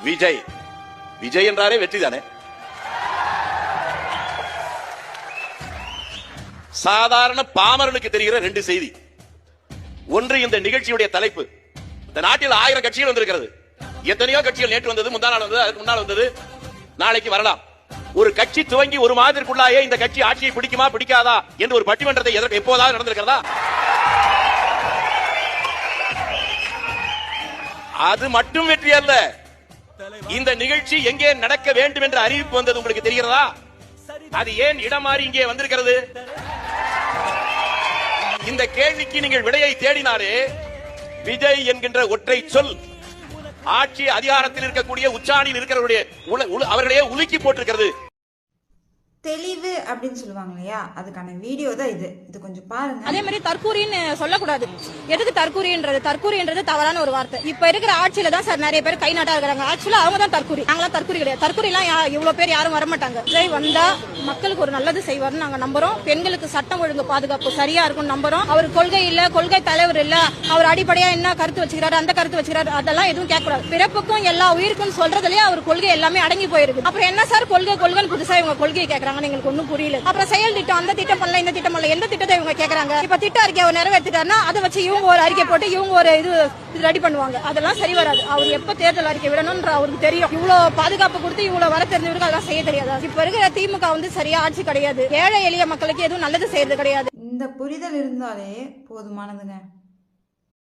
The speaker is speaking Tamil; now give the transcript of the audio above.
விஜய் விஜய் என்றாரே வெற்றி தானே. சாதாரண பாமரனுக்கு தெரிகிற ரெண்டு செய்தி. ஒன்று, இந்த நிகழ்ச்சியுடைய தலைப்பு. இந்த நாட்டில் 1000 கட்சிகள் வந்திருக்கிறது. எத்தனையோ கட்சிகள் நேற்று வந்தது, முந்தா நாள் வந்தது, அதுக்கு முன்னால் வந்தது, நாளைக்கு வரலாம். ஒரு கட்சி துவங்கி ஒரு மாதத்திற்குள்ளாயே இந்த கட்சி ஆட்சியை பிடிக்குமா பிடிக்காதா என்று ஒரு பட்டிமன்றத்தை எப்போதாவது நடந்திருக்கிறதா? அது மட்டும் வெற்றி அல்ல. இந்த நிகழ்ச்சி எங்கே நடக்க வேண்டும் என்ற அறிவிப்பு வந்தது உங்களுக்கு தெரிகிறதா? அது ஏன் இடம் மாறி இங்கே வந்திருக்கிறது? இந்த கேள்விக்கு நீங்கள் விடையை தேடினாரே, விஜய் என்கின்ற ஒற்றை சொல் ஆட்சி அதிகாரத்தில் இருக்கக்கூடிய உச்சாணியில் இருக்கிறவருடைய அவர்களையே உலுக்கி போட்டிருக்கிறது. தெளிவு அப்படின்னு சொல்லுவாங்க இல்லையா, அதுக்கான வீடியோ தான் இது. இது கொஞ்சம் பாருங்க. அதே மாதிரி தற்கூரின்னு சொல்லக்கூடாது. எதுக்கு தற்கூரின்றது தவறான ஒரு வார்த்தை. இப்ப இருக்கிற ஆட்சியில தான் சார் நிறைய பேர் கை நாட்டா இருக்காங்க. ஆக்சுவலா அவங்க தான் தற்கூரி, நாங்களாம் தற்கூரி கிடையாது. தற்கூரி எல்லாம் இவ்வளவு பேர் யாரும் வரமாட்டாங்க. விஜய் வந்தா மக்களுக்கு ஒரு நல்லது செய்வார்னு நாங்க நம்புறோம். பெண்களுக்கு சட்டம் ஒழுங்கு பாதுகாப்பு சரியா இருக்கும் நம்புறோம். அவர் கொள்கை இல்ல, கொள்கை தலைவர் இல்ல, அவர் அடிப்படையா என்ன கருத்து வச்சுக்கிறாரு, அந்த கருத்து வச்சுக்கிறாரு, அதெல்லாம் எதுவும் கேட்கக்கூடாது. பிறப்புக்கும் எல்லா உயிருக்கும் சொல்றதுலயே அவர் கொள்கை எல்லாமே அடங்கி போயிருக்கு. அப்புறம் என்ன சார் கொள்கைன்னு புதுசா இவங்க கொள்கையை கேட்கறாங்க, எங்களுக்கு ஒன்னும் புரியல. அப்புறம் செயல் திட்டம், அந்த திட்டம் பண்ணல, இந்த திட்டம் பண்ணல, எந்த திட்டத்தை இவங்க கேக்குறாங்க? இப்ப திட்ட அறிக்கை அவர் நிறைவேற்றிட்டாருன்னா அதை வச்சு இவங்க ஒரு அறிக்கை போட்டு இவங்க ஒரு இது ரெடி பண்ணுவாங்க. அதெல்லாம் சரி வராது. அவர் எப்ப தேர்தல் அறிக்கை விடணும்ன்ற அவருக்கு தெரியும். இவ்வளவு பாதுகாப்பு கொடுத்து இவ்வளவு வர தெரிஞ்சவருக்கு அதெல்லாம் செய்ய தெரியாது. இப்ப இருக்கிற திமுக சரியா ஆட்சி கிடையாது. ஏழை எளிய மக்களுக்கு எதுவும் நல்லது செய்யறது கிடையாது. இந்த புரிதல் இருந்தாலே போதுமானதுங்க.